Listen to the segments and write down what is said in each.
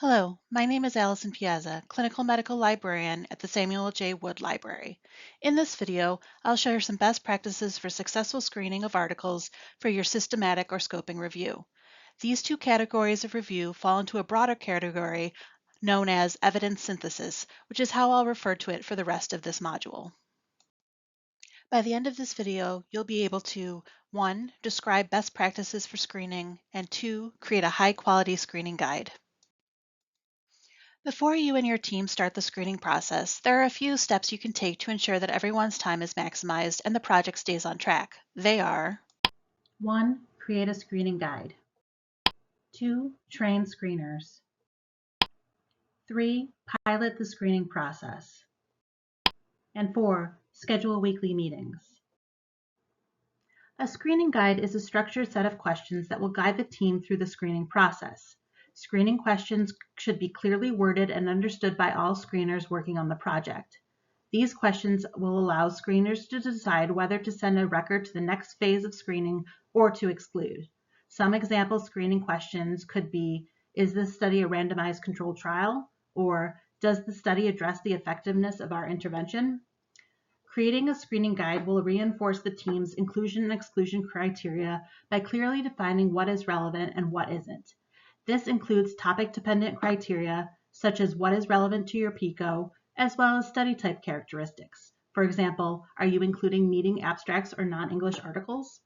Hello, my name is Allison Piazza, Clinical Medical Librarian at the Samuel J. Wood Library. In this video, I'll share some best practices for successful screening of articles for your systematic or scoping review. These two categories of review fall into a broader category known as evidence synthesis, which is how I'll refer to it for the rest of this module. By the end of this video, you'll be able to 1. Describe best practices for screening, and 2. Create a high-quality screening guide. Before you and your team start the screening process, there are a few steps you can take to ensure that everyone's time is maximized and the project stays on track. They are 1. Create a screening guide. 2. Train screeners. 3. Pilot the screening process. And 4. Schedule weekly meetings. A screening guide is a structured set of questions that will guide the team through the screening process. Screening questions should be clearly worded and understood by all screeners working on the project. These questions will allow screeners to decide whether to send a record to the next phase of screening or to exclude. Some example screening questions could be, is this study a randomized controlled trial? Or, does the study address the effectiveness of our intervention? Creating a screening guide will reinforce the team's inclusion and exclusion criteria by clearly defining what is relevant and what isn't. This includes topic-dependent criteria, such as what is relevant to your PICO, as well as study type characteristics. For example, are you including meeting abstracts or non-English articles?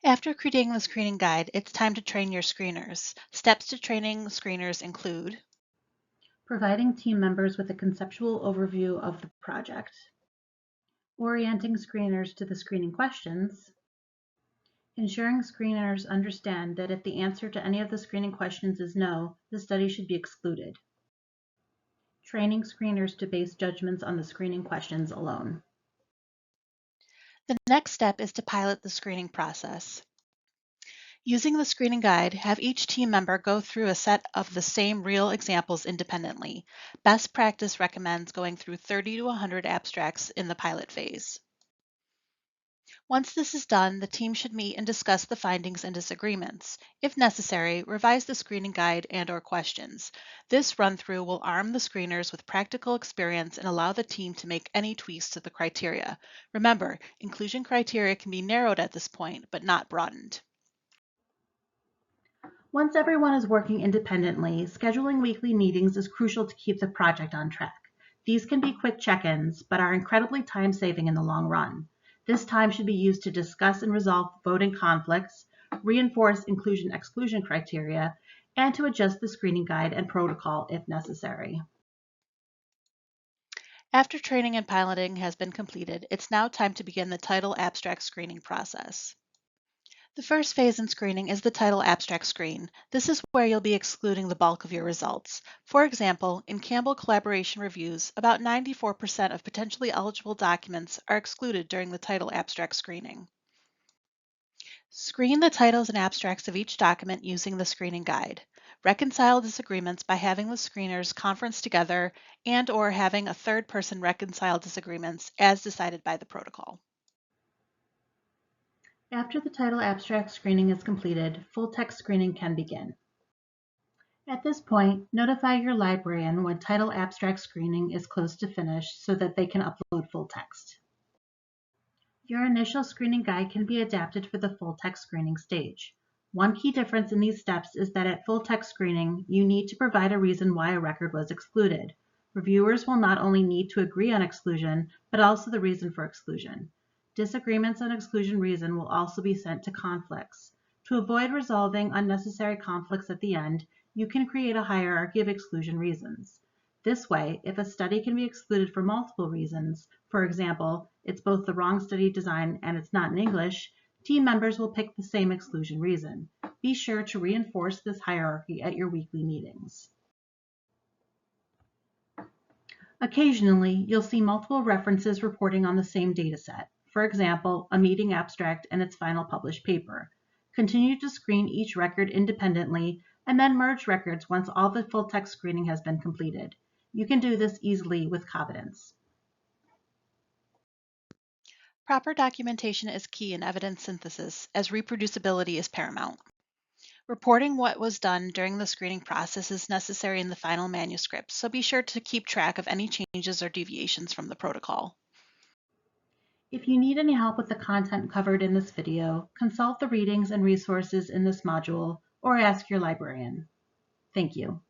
After creating the screening guide, it's time to train your screeners. Steps to training screeners include Providing team members with a conceptual overview of the project, orienting screeners to the screening questions, ensuring screeners understand that if the answer to any of the screening questions is no, the study should be excluded. Training screeners to base judgments on the screening questions alone. the next step is to pilot the screening process. Using the screening guide, have each team member go through a set of the same real examples independently. Best practice recommends going through 30 to 100 abstracts in the pilot phase. Once this is done, the team should meet and discuss the findings and disagreements. If necessary, revise the screening guide and/or questions. This run-through will arm the screeners with practical experience and allow the team to make any tweaks to the criteria. Remember, inclusion criteria can be narrowed at this point, but not broadened. Once everyone is working independently, scheduling weekly meetings is crucial to keep the project on track. These can be quick check-ins, but are incredibly time-saving in the long run. This time should be used to discuss and resolve voting conflicts, reinforce inclusion-exclusion criteria, and to adjust the screening guide and protocol if necessary. After training and piloting has been completed, it's now time to begin the title abstract screening process. The first phase in screening is the title abstract screen. This is where you'll be excluding the bulk of your results. For example, in Campbell collaboration reviews, about 94% of potentially eligible documents are excluded during the title abstract screening. Screen the titles and abstracts of each document using the screening guide. Reconcile disagreements by having the screeners conference together and/or having a third person reconcile disagreements as decided by the protocol. After the title abstract screening is completed, full-text screening can begin. At this point, notify your librarian when title abstract screening is close to finish so that they can upload full text. Your initial screening guide can be adapted for the full text screening stage. One key difference in these steps is that at full text screening, you need to provide a reason why a record was excluded. Reviewers will not only need to agree on exclusion, but also the reason for exclusion. Disagreements on exclusion reason will also be sent to conflicts. To avoid resolving unnecessary conflicts at the end, you can create a hierarchy of exclusion reasons. This way, if a study can be excluded for multiple reasons, for example, it's both the wrong study design and it's not in English, team members will pick the same exclusion reason. Be sure to reinforce this hierarchy at your weekly meetings. Occasionally, you'll see multiple references reporting on the same dataset. For example, a meeting abstract and its final published paper. Continue to screen each record independently and then merge records once all the full text screening has been completed. You can do this easily with Covidence. Proper documentation is key in evidence synthesis, as reproducibility is paramount. Reporting what was done during the screening process is necessary in the final manuscript, so be sure to keep track of any changes or deviations from the protocol. If you need any help with the content covered in this video, consult the readings and resources in this module or ask your librarian. Thank you.